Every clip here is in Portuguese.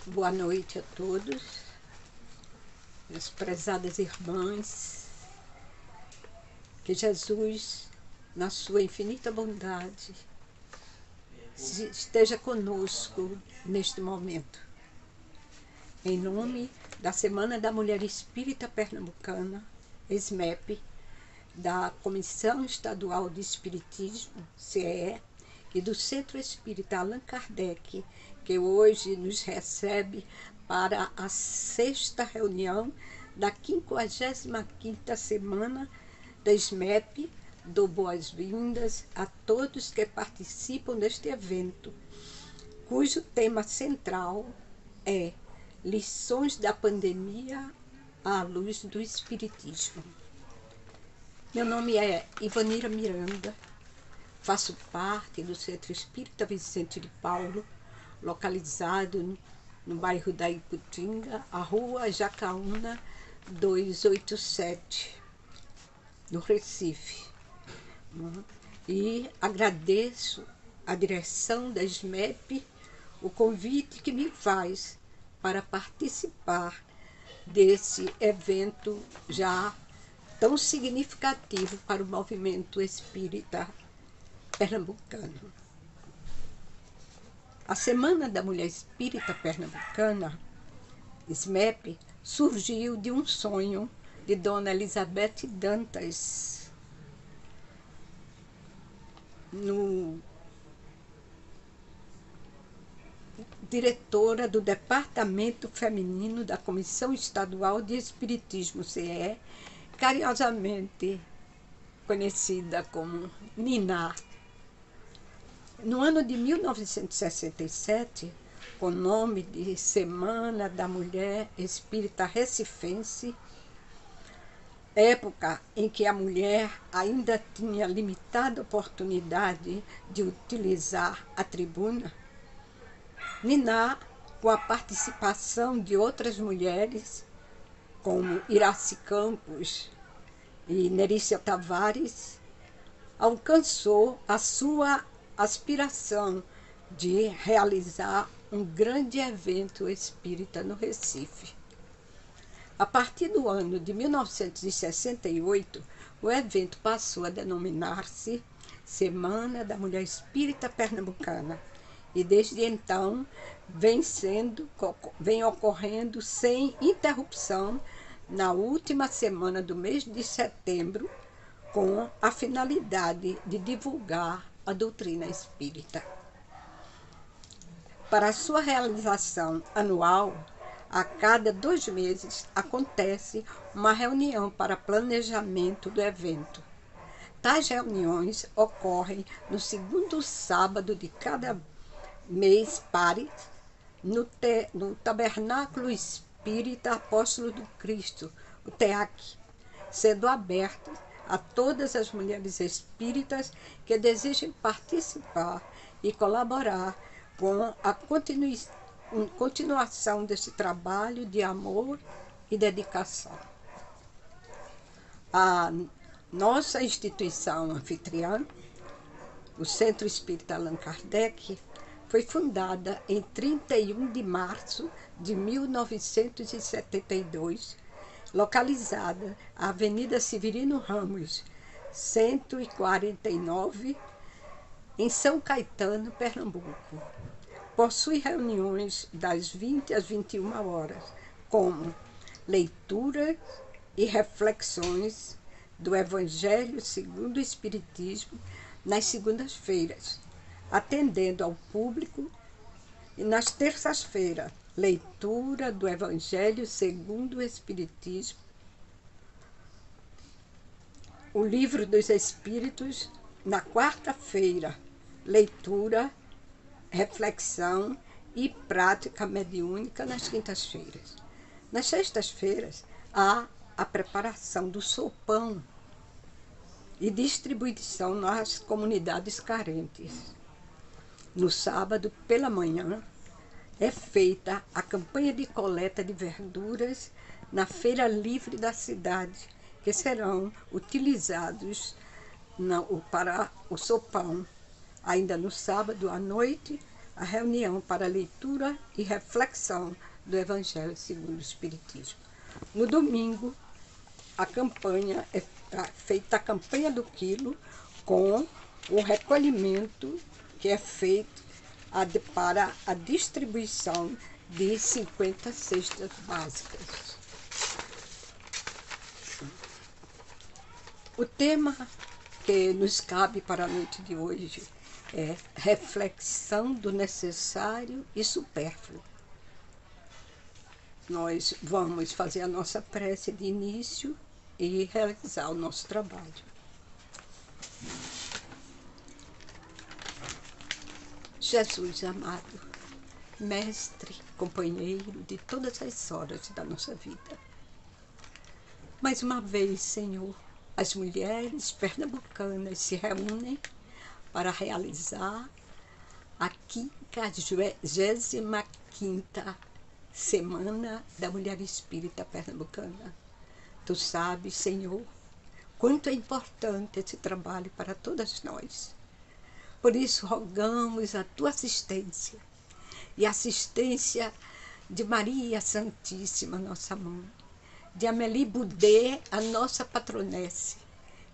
Boa noite a todos, meus prezadas irmãs. Que Jesus, na sua infinita bondade, esteja conosco neste momento. Em nome da Semana da Mulher Espírita Pernambucana, SMEP, da Comissão Estadual de Espiritismo, CEE, e do Centro Espírita Allan Kardec, que hoje nos recebe para a 6ª reunião da 55ª Semana da SMEP, dou boas-vindas a todos que participam deste evento, cujo tema central é Lições da Pandemia à Luz do Espiritismo. Meu nome é Ivanira Miranda, faço parte do Centro Espírita Vicente de Paulo, localizado no bairro da Iputinga, a rua Jacaúna 287, no Recife. E agradeço à direção da SMEP o convite que me faz para participar desse evento já tão significativo para o movimento espírita pernambucano. A Semana da Mulher Espírita Pernambucana, SMEP, surgiu de um sonho de Dona Elizabeth Dantas, diretora do Departamento Feminino da Comissão Estadual de Espiritismo, CE, carinhosamente conhecida como Niná. No ano de 1967, com o nome de Semana da Mulher Espírita Recifense, época em que a mulher ainda tinha limitada oportunidade de utilizar a tribuna, Niná, com a participação de outras mulheres, como Iraci Campos e Nerícia Tavares, alcançou a sua aspiração de realizar um grande evento espírita no Recife. A partir do ano de 1968, o evento passou a denominar-se Semana da Mulher Espírita Pernambucana e desde então vem ocorrendo sem interrupção na última semana do mês de setembro, com a finalidade de divulgar a doutrina espírita. Para sua realização anual, a cada 2 meses acontece uma reunião para planejamento do evento. Tais reuniões ocorrem no 2º sábado de cada mês pares, no Tabernáculo Espírita Apóstolo do Cristo, o TEAC, sendo aberto a todas as mulheres espíritas que desejem participar e colaborar com a continuação desse trabalho de amor e dedicação. A nossa instituição anfitriã, o Centro Espírita Allan Kardec, foi fundada em 31 de março de 1972, localizada na Avenida Severino Ramos, 149, em São Caetano, Pernambuco. Possui reuniões das 20 às 21 horas, como leituras e reflexões do Evangelho segundo o Espiritismo nas segundas-feiras, atendendo ao público, e nas terças-feiras, leitura do Evangelho segundo o Espiritismo, o Livro dos Espíritos. Na quarta-feira, leitura, reflexão e prática mediúnica nas quintas-feiras. Nas sextas-feiras, há a preparação do sopão e distribuição nas comunidades carentes. No sábado, pela manhã, é feita a campanha de coleta de verduras na Feira Livre da cidade, que serão utilizados para o sopão. Ainda no sábado à noite, a reunião para leitura e reflexão do Evangelho segundo o Espiritismo. No domingo, a campanha é feita a campanha do quilo com o recolhimento que é feito para a distribuição de 50 cestas básicas. O tema que nos cabe para a noite de hoje é reflexão do necessário e supérfluo. Nós vamos fazer a nossa prece de início e realizar o nosso trabalho. Jesus amado, mestre, companheiro de todas as horas da nossa vida. Mais uma vez, Senhor, as mulheres pernambucanas se reúnem para realizar a 55ª Semana da Mulher Espírita Pernambucana. Tu sabes, Senhor, quanto é importante esse trabalho para todas nós. Por isso, rogamos a tua assistência e a assistência de Maria Santíssima, nossa mãe, de Amélie Boudet, a nossa patronesse,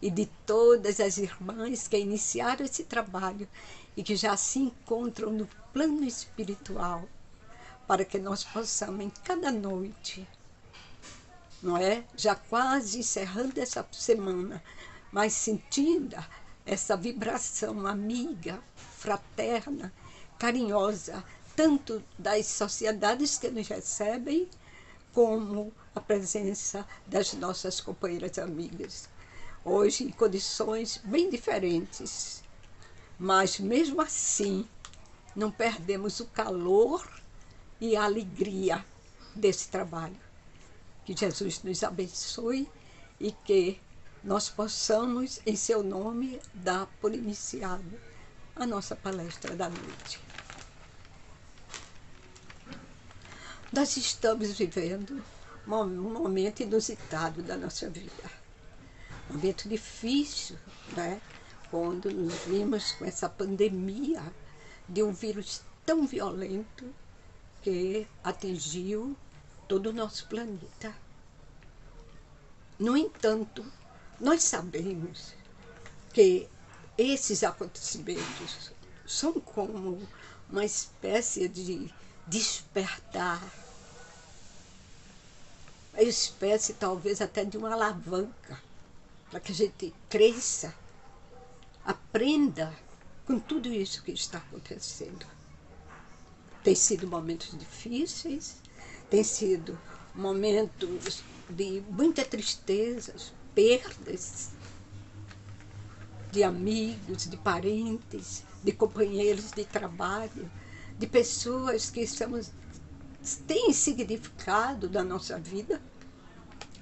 e de todas as irmãs que iniciaram esse trabalho e que já se encontram no plano espiritual, para que nós possamos, em cada noite, não é? Já quase encerrando essa semana, mas sentindo essa vibração amiga, fraterna, carinhosa, tanto das sociedades que nos recebem, como a presença das nossas companheiras amigas. Hoje, em condições bem diferentes, mas mesmo assim, não perdemos o calor e a alegria desse trabalho. Que Jesus nos abençoe e que nós possamos, em seu nome, dar por iniciado a nossa palestra da noite. Nós estamos vivendo um momento inusitado da nossa vida. Um momento difícil, né? Quando nos vimos com essa pandemia de um vírus tão violento que atingiu todo o nosso planeta. No entanto, nós sabemos que esses acontecimentos são como uma espécie de despertar, uma espécie talvez até de uma alavanca, para que a gente cresça, aprenda com tudo isso que está acontecendo. Tem sido momentos difíceis, tem sido momentos de muita tristeza, perdas de amigos, de parentes, de companheiros de trabalho, de pessoas que têm significado da nossa vida,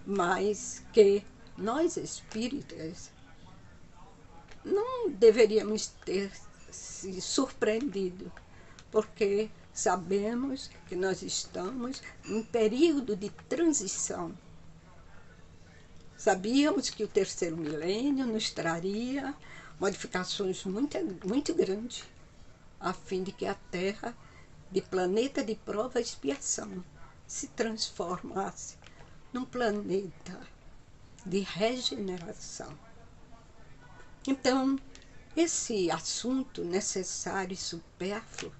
mas que nós espíritas não deveríamos ter se surpreendido, porque sabemos que nós estamos em período de transição. Sabíamos que o terceiro milênio nos traria modificações muito grandes, a fim de que a Terra, de planeta de prova e expiação, se transformasse num planeta de regeneração. Então, esse assunto necessário e supérfluo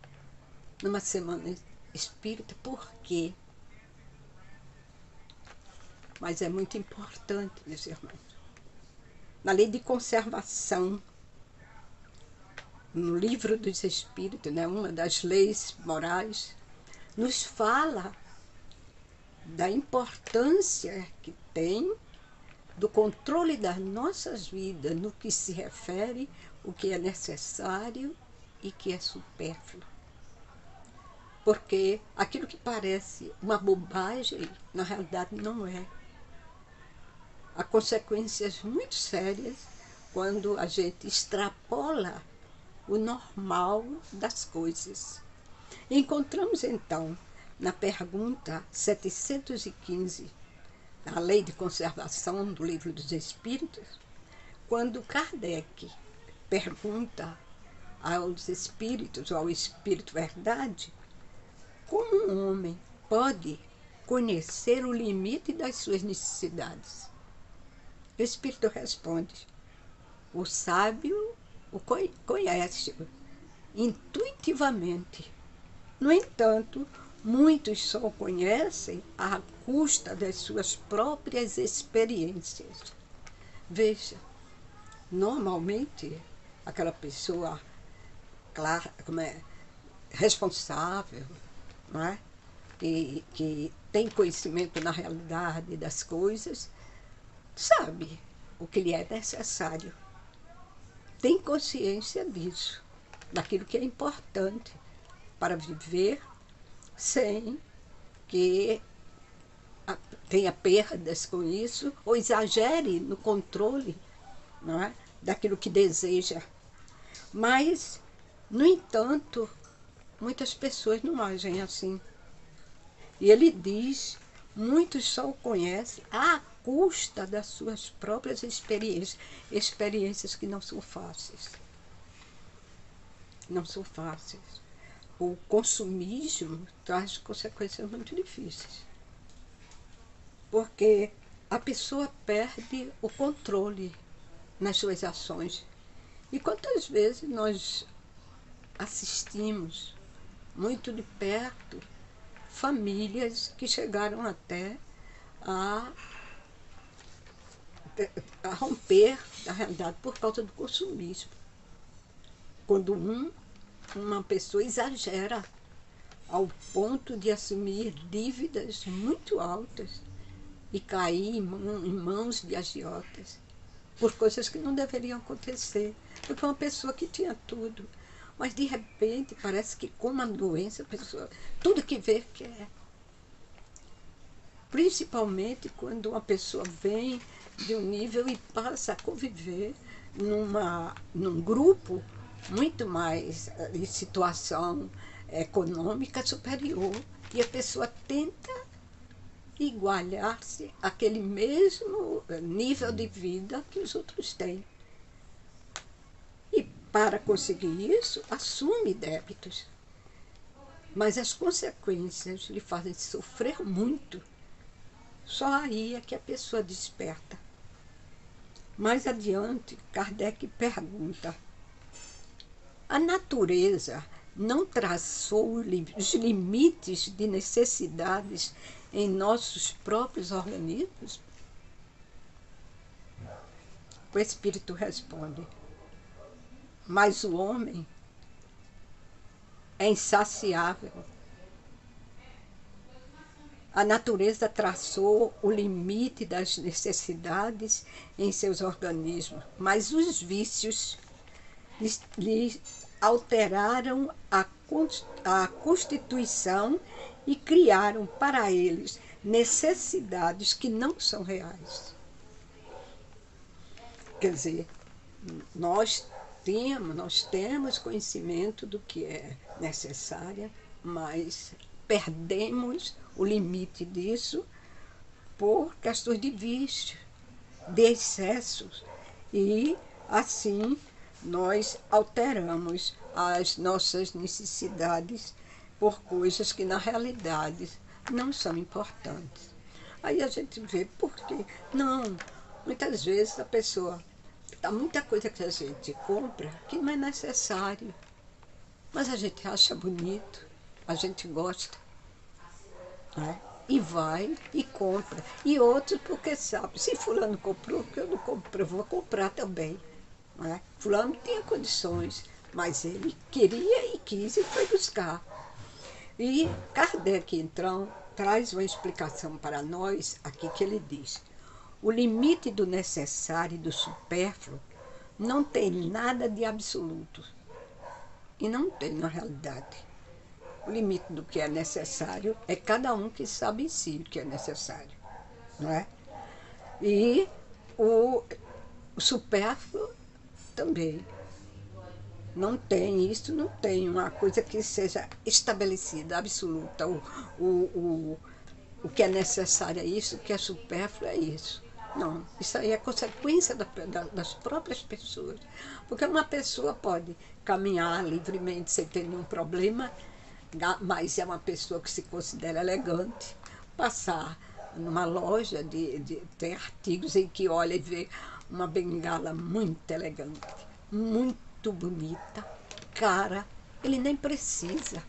numa semana espírita, por quê? Mas é muito importante, meus irmãos. Na lei de conservação, no livro dos Espíritos, né, uma das leis morais, nos fala da importância que tem do controle das nossas vidas no que se refere o que é necessário e que é supérfluo. Porque aquilo que parece uma bobagem, na realidade não é. Há consequências muito sérias quando a gente extrapola o normal das coisas. Encontramos então, na pergunta 715, da Lei de Conservação do Livro dos Espíritos, quando Kardec pergunta aos espíritos, ao Espírito Verdade, como um homem pode conhecer o limite das suas necessidades? O Espírito responde: o sábio o conhece intuitivamente. No entanto, muitos só o conhecem à custa das suas próprias experiências. Veja, normalmente, aquela pessoa responsável, não é? que tem conhecimento na realidade das coisas, sabe o que lhe é necessário. Tem consciência disso, daquilo que é importante para viver sem que tenha perdas com isso ou exagere no controle, não é? Daquilo que deseja. Mas, no entanto, muitas pessoas não agem assim. E ele diz: muitos só o conhecem à custa das suas próprias experiências, experiências que não são fáceis. Não são fáceis. O consumismo traz consequências muito difíceis. Porque a pessoa perde o controle nas suas ações. E quantas vezes nós assistimos muito de perto famílias que chegaram até a romper da realidade por causa do consumismo. Quando uma pessoa exagera ao ponto de assumir dívidas muito altas e cair em mãos de agiotas por coisas que não deveriam acontecer. Porque uma pessoa que tinha tudo, mas de repente parece que com uma doença a pessoa, tudo que vê quer. Principalmente quando uma pessoa vem de um nível e passa a conviver num grupo muito mais em situação econômica superior, e a pessoa tenta igualar-se àquele mesmo nível de vida que os outros têm. E para conseguir isso, assume débitos. Mas as consequências lhe fazem sofrer muito. Só aí é que a pessoa desperta. Mais adiante, Kardec pergunta: a natureza não traçou os limites de necessidades em nossos próprios organismos? O Espírito responde: mas o homem é insaciável. A natureza traçou o limite das necessidades em seus organismos, mas os vícios lhe alteraram a constituição e criaram para eles necessidades que não são reais. Quer dizer, nós temos conhecimento do que é necessário, mas perdemos o limite disso por questões de vício, de excessos, e assim nós alteramos as nossas necessidades por coisas que na realidade não são importantes. Aí a gente vê por quê. Não, muitas vezes a pessoa, há muita coisa que a gente compra que não é necessário, mas a gente acha bonito, a gente gosta, né? E vai e compra. E outros porque sabe, se fulano comprou, que eu não compro, eu vou comprar também. Né? Fulano tinha condições, mas ele queria e quis e foi buscar. E Kardec, então, traz uma explicação para nós aqui que ele diz: o limite do necessário e do supérfluo não tem nada de absoluto. E não tem na realidade. O limite do que é necessário é cada um que sabe em si o que é necessário. Não é? E o supérfluo também. Não tem isso, não tem uma coisa que seja estabelecida, absoluta. O que é necessário é isso, o que é supérfluo é isso. Não, isso aí é consequência das próprias pessoas. Porque uma pessoa pode caminhar livremente sem ter nenhum problema, mas é uma pessoa que se considera elegante, passar numa loja tem artigos em que olha e vê uma bengala muito elegante, muito bonita, cara, ele nem precisa,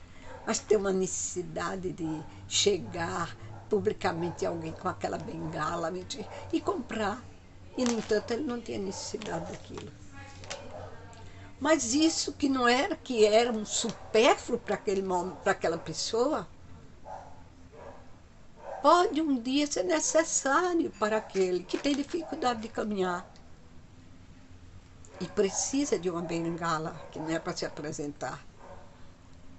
mas tem uma necessidade de chegar publicamente alguém com aquela bengala e comprar. E, no entanto, ele não tinha necessidade daquilo. Mas isso que era um supérfluo para aquela pessoa, pode um dia ser necessário para aquele que tem dificuldade de caminhar e precisa de uma bengala, que não é para se apresentar.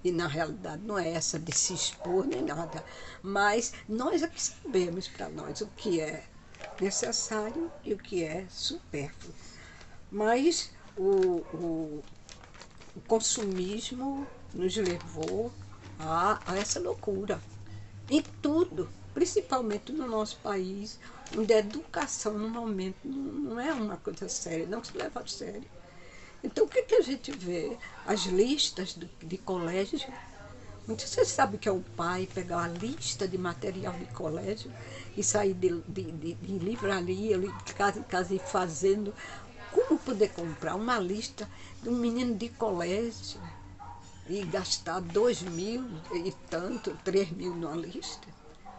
E na realidade não é essa de se expor nem nada, mas nós é que sabemos para nós o que é necessário e o que é supérfluo. Mas o consumismo nos levou a essa loucura. Em tudo, principalmente no nosso país, onde a educação no momento não é uma coisa séria, não se leva a sério. Então, o que a gente vê? As listas de colégios. Você sabe que é o pai pegar uma lista de material de colégio e sair de livraria, de casa em casa, e fazendo. Como poder comprar uma lista de um menino de colégio e gastar 2.000 e tanto, 3.000 numa lista?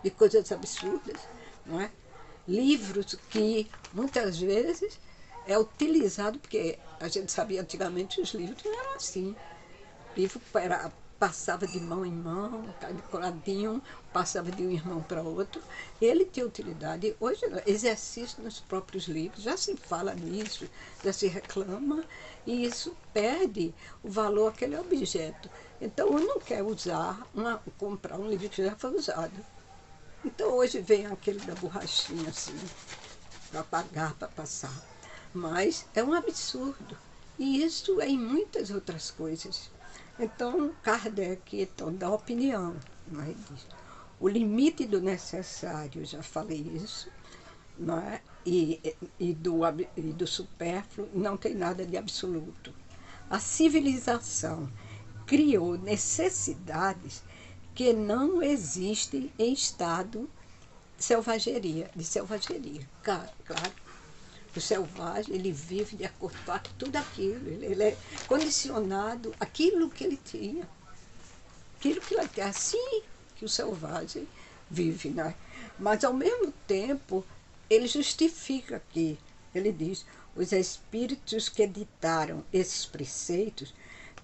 De coisas absurdas, não é? Livros que muitas vezes é utilizado, porque a gente sabia antigamente os livros não eram assim. O livro passava de mão em mão, decoradinho, passava de um irmão para outro. Ele tinha utilidade. Hoje, exercício nos próprios livros, já se fala nisso, já se reclama, e isso perde o valor àquele objeto. Então, eu não quero comprar um livro que já foi usado. Então, hoje vem aquele da borrachinha, assim, para pagar, para passar. Mas é um absurdo. E isso é em muitas outras coisas. Então, Kardec dá opinião. Não é? O limite do necessário, já falei isso, não é? e do supérfluo não tem nada de absoluto. A civilização criou necessidades que não existem em estado de selvageria. Claro. O selvagem, ele vive de acordo com tudo aquilo. Ele é condicionado àquilo que ele tinha. Aquilo que ele tem. Assim que o selvagem vive, né? Mas, ao mesmo tempo, ele justifica aqui. Ele diz, os espíritos que editaram esses preceitos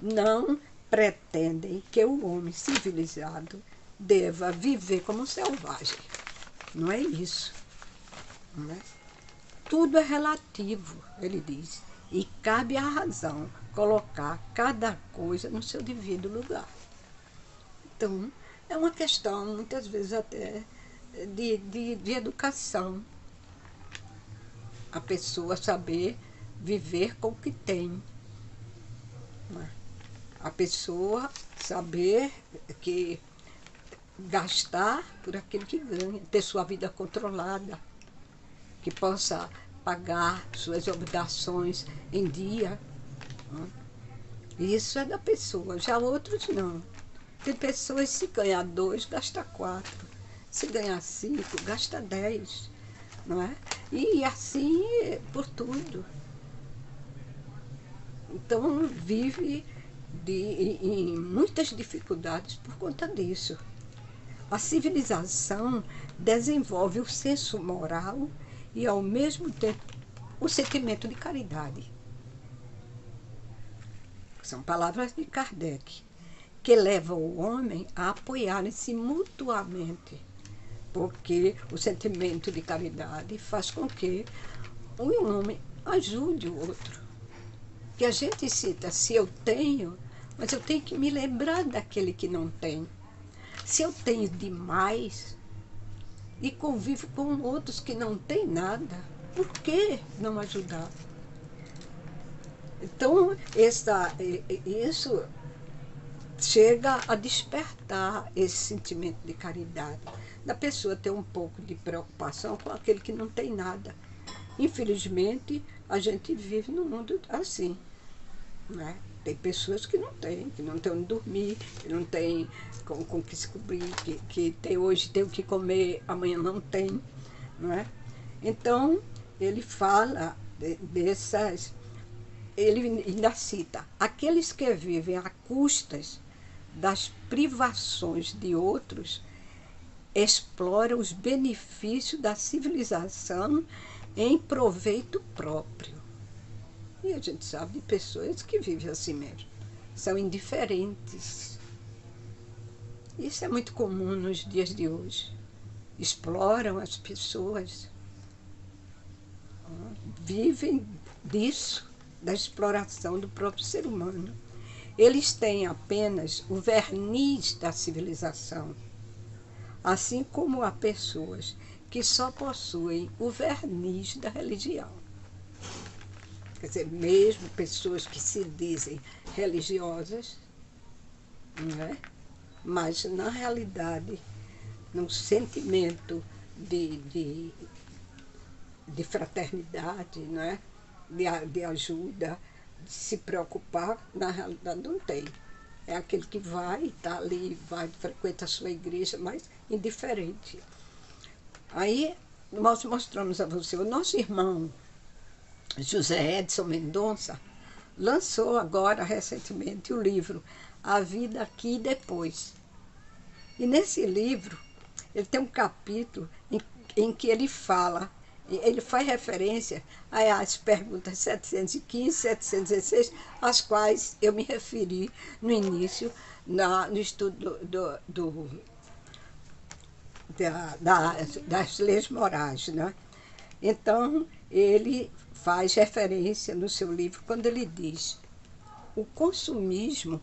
não pretendem que o homem civilizado deva viver como selvagem. Não é isso. Não é? Tudo é relativo, ele diz, e cabe à razão colocar cada coisa no seu devido lugar. Então, é uma questão, muitas vezes até, de educação. A pessoa saber viver com o que tem. A pessoa saber que gastar por aquilo que ganha, ter sua vida controlada, que possa pagar suas obrigações em dia. Isso é da pessoa, já outros não. Tem pessoas, se ganhar 2, gasta 4. Se ganhar 5, gasta 10. Não é? E assim por tudo. Então vive em muitas dificuldades por conta disso. A civilização desenvolve o senso moral e, ao mesmo tempo, o sentimento de caridade. São palavras de Kardec, que levam o homem a apoiarem-se mutuamente, porque o sentimento de caridade faz com que um homem ajude o outro. Que a gente cita, se eu tenho, mas eu tenho que me lembrar daquele que não tem. Se eu tenho demais e convivo com outros que não têm nada, por que não ajudar? Então, isso chega a despertar esse sentimento de caridade, da pessoa ter um pouco de preocupação com aquele que não tem nada. Infelizmente, a gente vive num mundo assim, né? Tem pessoas que não têm onde dormir, que não têm com que se cobrir, que tem, hoje tem o que comer, amanhã não tem, não é? Então, ele fala dessas, ele ainda cita, aqueles que vivem a custas das privações de outros exploram os benefícios da civilização em proveito próprio. E a gente sabe de pessoas que vivem assim mesmo, são indiferentes. Isso é muito comum nos dias de hoje. Exploram as pessoas, vivem disso, da exploração do próprio ser humano. Eles têm apenas o verniz da civilização, assim como há pessoas que só possuem o verniz da religião. Quer dizer, mesmo pessoas que se dizem religiosas, não é? Mas, na realidade, num sentimento de fraternidade, não é? De ajuda, de se preocupar, na realidade não tem. É aquele que vai, está ali, vai, frequenta a sua igreja, mas indiferente. Aí nós mostramos a você, o nosso irmão José Edson Mendonça lançou agora, recentemente, o livro A Vida Aqui e Depois. E nesse livro, ele tem um capítulo em que ele fala, ele faz referência às perguntas 715 e 716, às quais eu me referi no início, no estudo das leis morais, né? Então, ele faz referência no seu livro quando ele diz: o consumismo,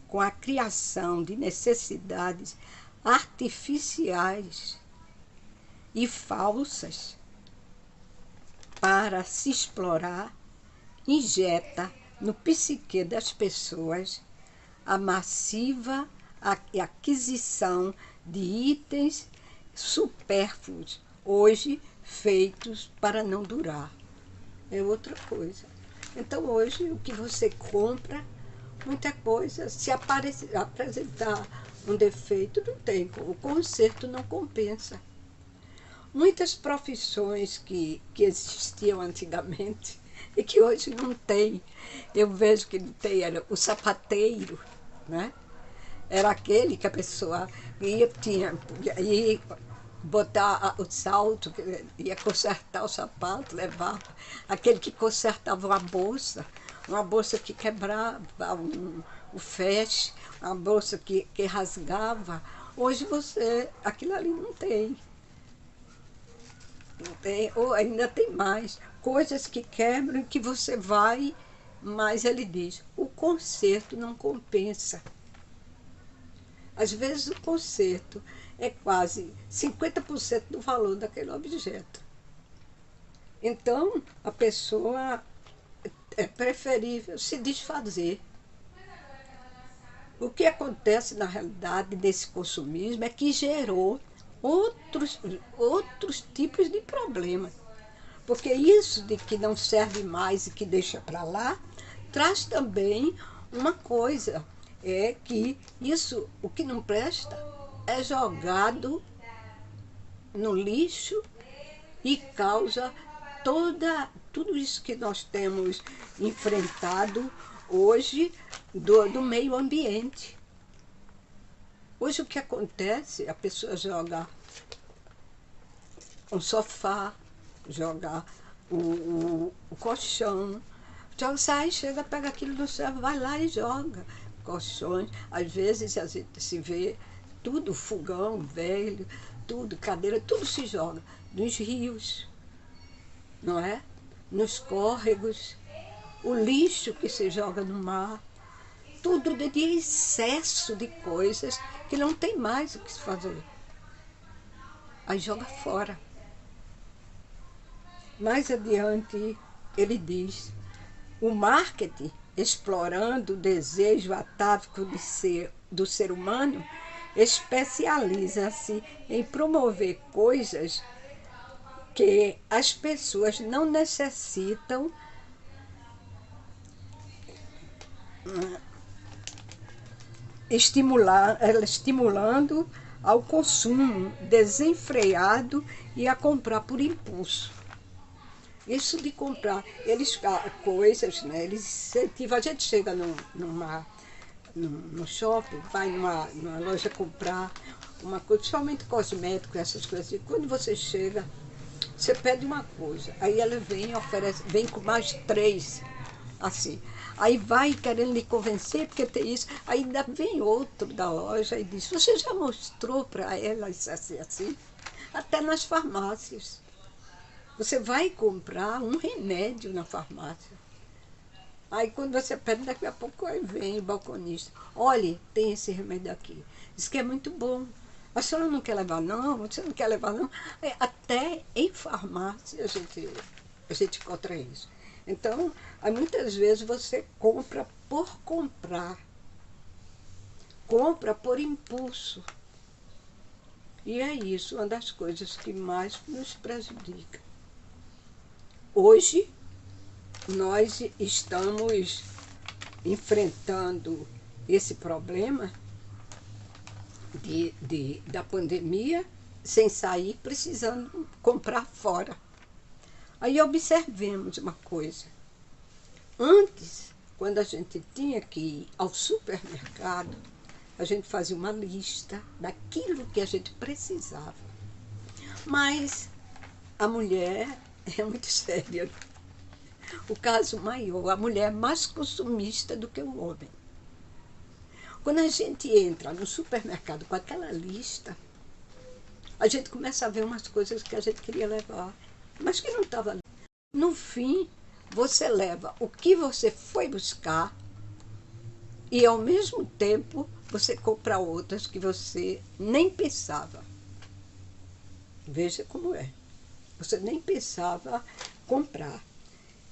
com a criação de necessidades artificiais e falsas para se explorar, injeta no psique das pessoas a massiva aquisição de itens supérfluos, hoje feitos para não durar. É outra coisa. Então, hoje, o que você compra, muita coisa, se apresentar um defeito, não tem, o conserto não compensa. Muitas profissões que existiam antigamente e que hoje não tem, eu vejo que não tem, era o sapateiro, né? Era aquele que a pessoa ia botar o salto, ia consertar o sapato, levava. Aquele que consertava uma bolsa que quebrava o fez, uma bolsa que rasgava. Hoje aquilo ali não tem. Não tem, ou ainda tem mais, coisas que quebram, que você vai, mas ele diz, o conserto não compensa. Às vezes o conserto é quase 50% do valor daquele objeto. Então, a pessoa é preferível se desfazer. O que acontece na realidade desse consumismo é que gerou outros tipos de problemas. Porque isso de que não serve mais e que deixa para lá, traz também uma coisa, é que isso, o que não presta, é jogado no lixo e causa tudo isso que nós temos enfrentado hoje do meio ambiente. Hoje o que acontece, a pessoa joga um sofá, joga o colchão, sai, chega, pega aquilo do céu, vai lá e joga. Colchões, às vezes a gente se vê tudo, fogão velho, tudo, cadeira, tudo se joga nos rios, não é? Nos córregos, o lixo que se joga no mar, tudo de excesso de coisas que não tem mais o que se fazer. Aí joga fora. Mais adiante, ele diz, o marketing, explorando o desejo atávico do ser humano, especializa-se em promover coisas que as pessoas não necessitam estimulando ao consumo desenfreado e a comprar por impulso. Isso de comprar, eles coisas, né? Eles incentivam. A gente chega no shopping, vai numa loja comprar uma coisa, principalmente cosmético, essas coisas. E quando você chega, você pede uma coisa, aí ela vem e oferece, vem com mais 3, assim. Aí vai querendo lhe convencer, porque tem isso. Aí ainda vem outro da loja e diz, você já mostrou para ela isso assim, assim? Até nas farmácias. Você vai comprar um remédio na farmácia. Aí quando você pede, daqui a pouco aí vem o balconista. Olha, tem esse remédio aqui. Diz que é muito bom. A senhora não quer levar não? Você não quer levar não? Até em farmácia a gente encontra isso. Então, aí muitas vezes você compra por comprar. Compra por impulso. E é isso, uma das coisas que mais nos prejudica. Hoje, nós estamos enfrentando esse problema da pandemia sem sair, precisando comprar fora. Aí observemos uma coisa. Antes, quando a gente tinha que ir ao supermercado, a gente fazia uma lista daquilo que a gente precisava. Mas a mulher é muito séria. O caso maior, a mulher é mais consumista do que o homem. Quando a gente entra no supermercado com aquela lista, a gente começa a ver umas coisas que a gente queria levar, mas que não estava ali. No fim, você leva o que você foi buscar e, ao mesmo tempo, você compra outras que você nem pensava. Veja como é. Você nem pensava comprar.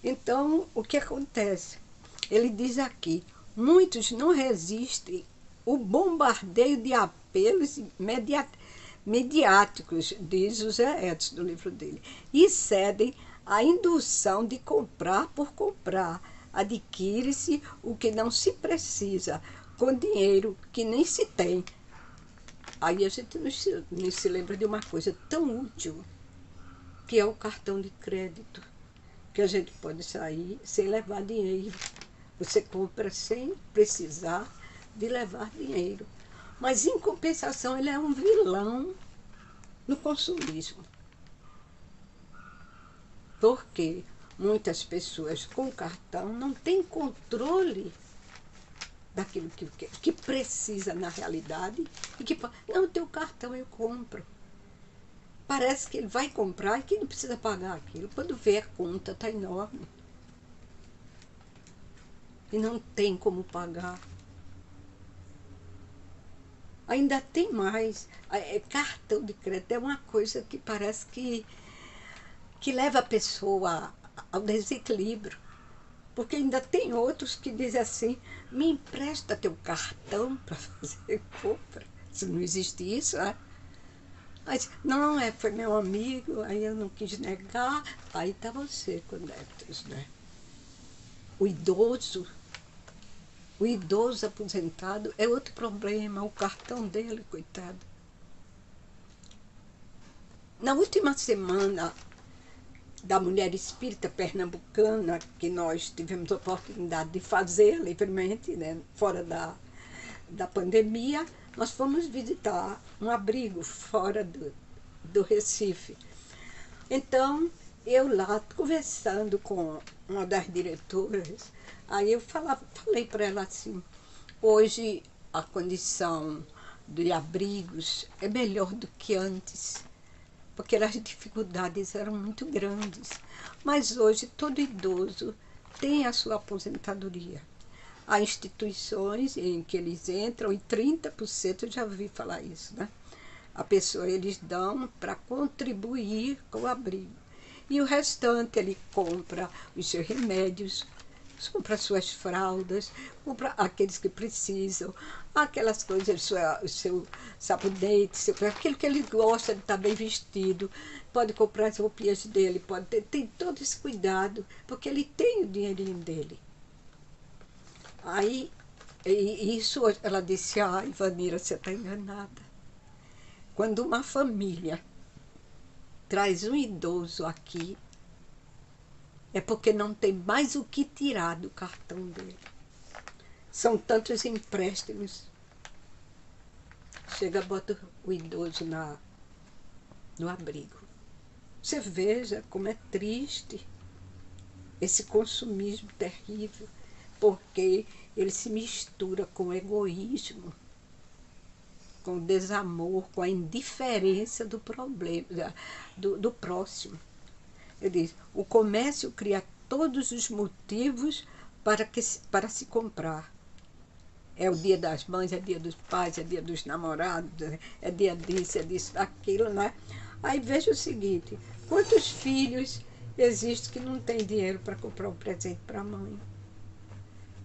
Então, o que acontece? Ele diz aqui, muitos não resistem o bombardeio de apelos mediáticos, diz o Zé Edson no livro dele, e cedem à indução de comprar por comprar. Adquire-se o que não se precisa, com dinheiro que nem se tem. Aí a gente não se lembra de uma coisa tão útil, que é o cartão de crédito, que a gente pode sair sem levar dinheiro. Você compra sem precisar de levar dinheiro. Mas, em compensação, ele é um vilão no consumismo. Porque muitas pessoas com cartão não têm controle daquilo que precisa na realidade. E que, não, tem o cartão, eu compro. Parece que ele vai comprar e que não precisa pagar aquilo. Quando vê, a conta está enorme. E não tem como pagar. Ainda tem mais. Cartão de crédito é uma coisa que parece que leva a pessoa ao desequilíbrio. Porque ainda tem outros que dizem assim, me empresta teu cartão para fazer compra. Se não existe isso, né? Mas, não, foi meu amigo, aí eu não quis negar, aí está você com débitos, né? O idoso aposentado é outro problema, o cartão dele, coitado. Na última semana da Mulher Espírita Pernambucana, que nós tivemos a oportunidade de fazer livremente, né, fora da pandemia, nós fomos visitar um abrigo fora do Recife. Então, eu lá conversando com uma das diretoras, aí eu falei para ela assim, hoje a condição de abrigos é melhor do que antes, porque as dificuldades eram muito grandes. Mas hoje todo idoso tem a sua aposentadoria. Há instituições em que eles entram e 30%, eu já ouvi falar isso, né? A pessoa eles dão para contribuir com o abrigo. E o restante ele compra os seus remédios, compra suas fraldas, compra aqueles que precisam, aquelas coisas, o seu sabonete, aquilo que ele gosta de estar bem vestido, pode comprar as roupinhas dele, pode ter, tem todo esse cuidado, porque ele tem o dinheirinho dele. Aí, isso, ela disse, Ivanira, você está enganada. Quando uma família traz um idoso aqui, é porque não tem mais o que tirar do cartão dele. São tantos empréstimos. Chega, bota o idoso no abrigo. Você veja como é triste esse consumismo terrível, porque ele se mistura com o egoísmo, com o desamor, com a indiferença do problema, do próximo. Ele diz, o comércio cria todos os motivos para se comprar. É o dia das mães, é dia dos pais, é dia dos namorados, é dia disso, é disso, daquilo, né? Aí veja o seguinte, quantos filhos existem que não têm dinheiro para comprar um presente para a mãe?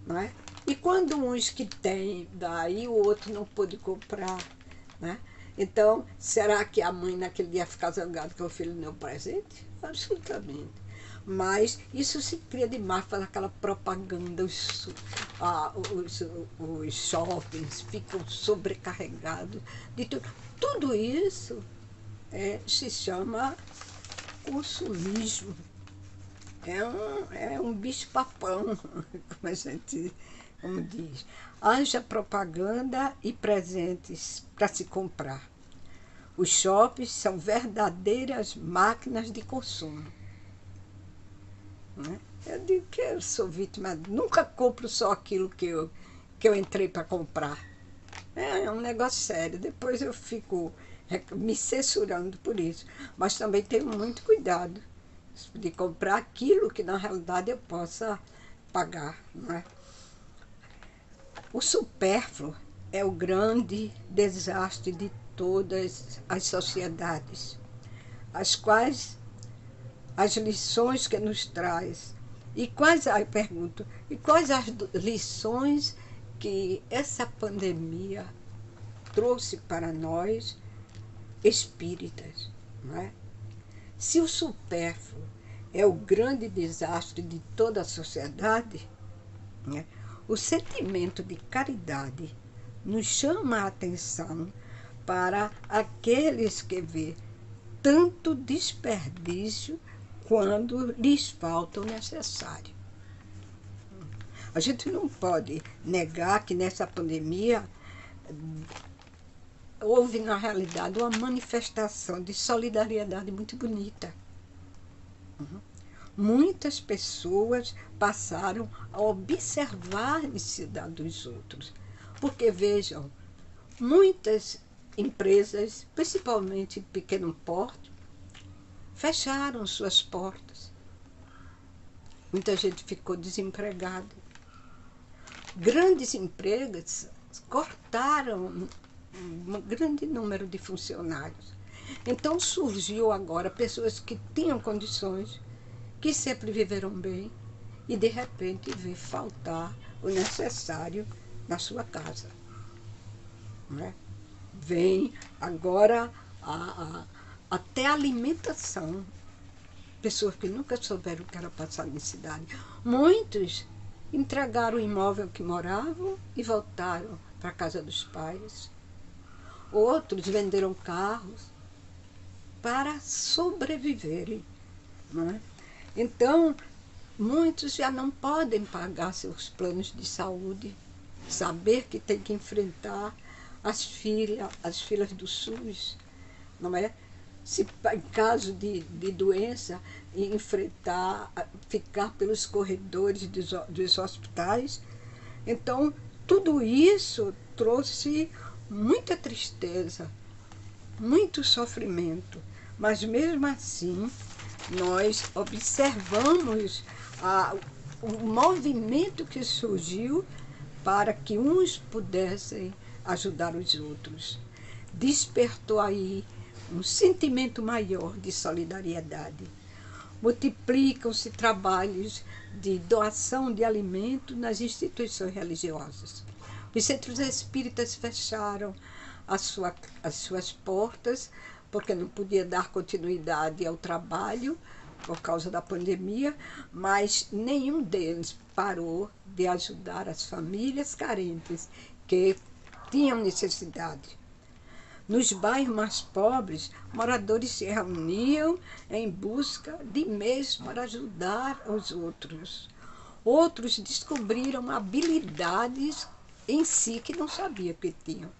Não é? E quando uns que têm, daí o outro não pôde comprar, né? Então, será que a mãe naquele dia fica zangada que o filho não deu presente? Absolutamente. Mas isso se cria demais para aquela propaganda, os shoppings ficam sobrecarregados de tudo. Tudo isso se chama consumismo. É um bicho-papão, como a gente como diz. Haja propaganda e presentes para se comprar. Os shoppings são verdadeiras máquinas de consumo. Né? Eu digo que eu sou vítima, nunca compro só aquilo que eu entrei para comprar. É um negócio sério. Depois eu fico me censurando por isso. Mas também tenho muito cuidado de comprar aquilo que na realidade eu possa pagar. Não é? O supérfluo é o grande desastre de todas as sociedades, as quais as lições que nos traz, e quais as lições que essa pandemia trouxe para nós espíritas, não é? Se o supérfluo é o grande desastre de toda a sociedade, né, o sentimento de caridade nos chama a atenção para aqueles que vê tanto desperdício quando lhes falta o necessário. A gente não pode negar que nessa pandemia houve, na realidade, uma manifestação de solidariedade muito bonita. Muitas pessoas passaram a observar a necessidade dos outros. Porque, vejam, muitas empresas, principalmente de pequeno porte, fecharam suas portas. Muita gente ficou desempregada. Grandes empresas cortaram um grande número de funcionários. Então surgiu agora pessoas que tinham condições, que sempre viveram bem, e de repente vê faltar o necessário na sua casa. Não é? Vem agora até a alimentação. Pessoas que nunca souberam o que era passar necessidade. Muitos entregaram o imóvel que moravam e voltaram para a casa dos pais. Outros venderam carros para sobreviverem. Não é? Então, muitos já não podem pagar seus planos de saúde, saber que tem que enfrentar as filas do SUS, não é? Se em caso de doença, enfrentar, ficar pelos corredores dos hospitais. Então, tudo isso trouxe muita tristeza, muito sofrimento, mas mesmo assim nós observamos o movimento que surgiu para que uns pudessem ajudar os outros. Despertou aí um sentimento maior de solidariedade. multiplicam-se trabalhos de doação de alimento nas instituições religiosas. Os centros espíritas fecharam as suas portas, porque não podia dar continuidade ao trabalho por causa da pandemia, mas nenhum deles parou de ajudar as famílias carentes que tinham necessidade. Nos bairros mais pobres, moradores se reuniam em busca de meios para ajudar os outros. Outros descobriram habilidades em si que não sabiam que tinham.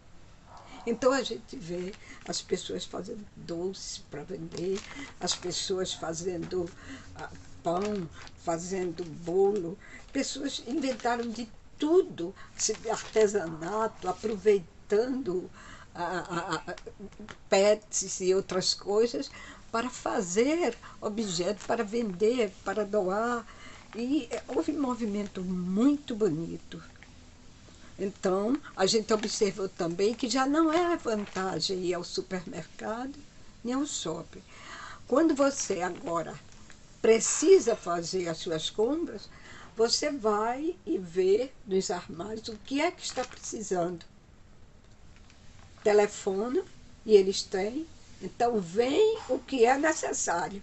Então a gente vê as pessoas fazendo doces para vender, as pessoas fazendo pão, fazendo bolo. Pessoas inventaram de tudo, artesanato, aproveitando pets e outras coisas para fazer objetos, para vender, para doar. E houve um movimento muito bonito. Então, a gente observou também que já não é vantagem ir ao supermercado nem ao shopping. Quando você agora precisa fazer as suas compras, você vai e vê nos armários o que é que está precisando. Telefona e eles têm, então vem o que é necessário.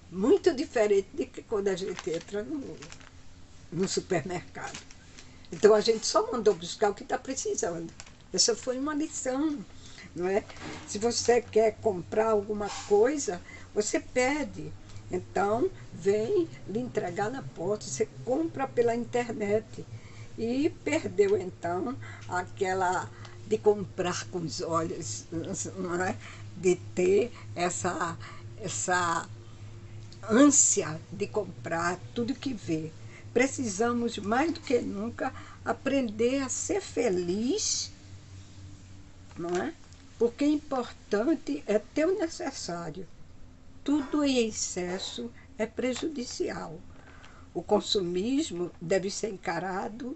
Muito diferente de que quando a gente entra no supermercado. Então a gente só mandou buscar o que está precisando. Essa foi uma lição, não é? Se você quer comprar alguma coisa, você pede. Então vem lhe entregar na porta, você compra pela internet. E perdeu então aquela de comprar com os olhos, não é? De ter essa ânsia de comprar tudo que vê. Precisamos, mais do que nunca, aprender a ser feliz, não é? Porque importante é ter o necessário. Tudo em excesso é prejudicial. O consumismo deve ser encarado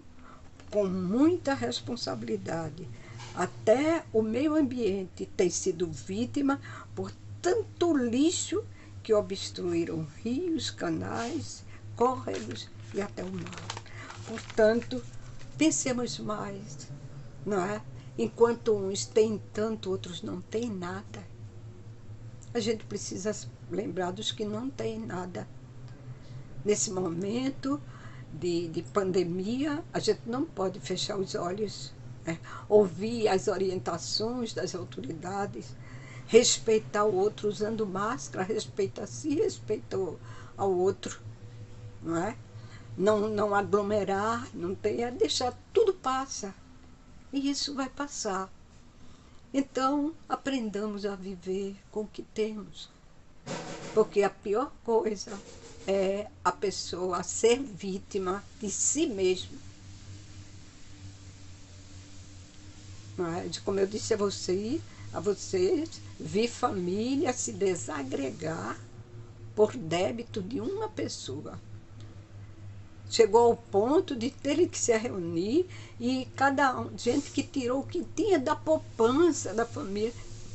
com muita responsabilidade. Até o meio ambiente tem sido vítima por tanto lixo que obstruíram rios, canais, córregos e até o mar. Portanto, pensemos mais, não é? Enquanto uns têm tanto, outros não têm nada. A gente precisa lembrar dos que não têm nada. Nesse momento de pandemia, a gente não pode fechar os olhos, né? Ouvir as orientações das autoridades, respeitar o outro usando máscara, respeita a si, respeita ao outro, não é? Não aglomerar, não tem, é deixar tudo passa. E isso vai passar. Então, aprendamos a viver com o que temos. Porque a pior coisa é a pessoa ser vítima de si mesma. Mas, como eu disse a vocês, vi família se desagregar por débito de uma pessoa. Chegou ao ponto de terem que se reunir e gente que tirou o que tinha da poupança da família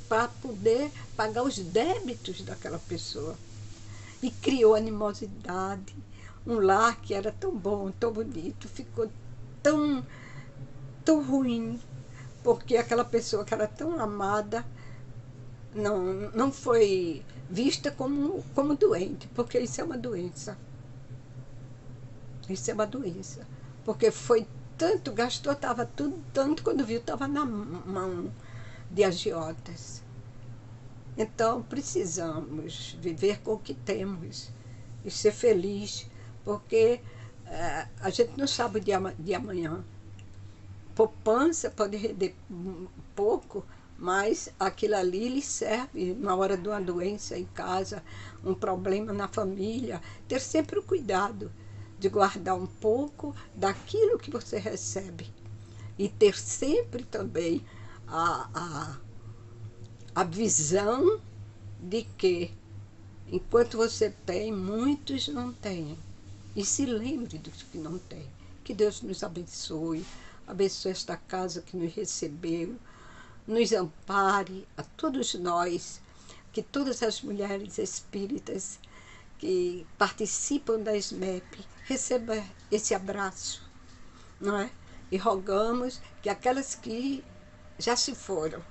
para poder pagar os débitos daquela pessoa. E criou animosidade. Um lar que era tão bom, tão bonito, ficou tão ruim, porque aquela pessoa que era tão amada não foi vista como doente, porque isso é uma doença. Isso é uma doença. Porque foi tanto, gastou, estava tudo tanto, quando viu, estava na mão de agiotas. Então, precisamos viver com o que temos e ser feliz, porque a gente não sabe o dia de amanhã. Poupança pode render pouco, mas aquilo ali lhe serve na hora de uma doença em casa, um problema na família. Ter sempre o cuidado de guardar um pouco daquilo que você recebe. E ter sempre também a visão de que, enquanto você tem, muitos não têm. E se lembre dos que não têm. Que Deus nos abençoe, abençoe esta casa que nos recebeu, nos ampare a todos nós, que todas as mulheres espíritas que participam da SMEP, receba esse abraço, não é? E rogamos que aquelas que já se foram,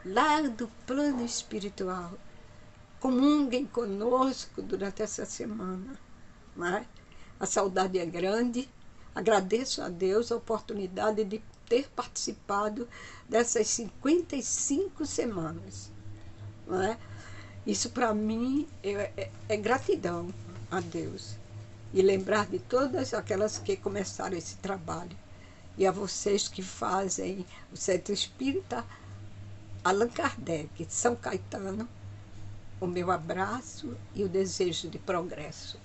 lá do plano espiritual, comunguem conosco durante essa semana, não é? A saudade é grande. Agradeço a Deus a oportunidade de ter participado dessas 55 semanas, não é? Isso para mim é gratidão a Deus. E lembrar de todas aquelas que começaram esse trabalho. E a vocês que fazem o Centro Espírita Allan Kardec, São Caetano, o meu abraço e o desejo de progresso.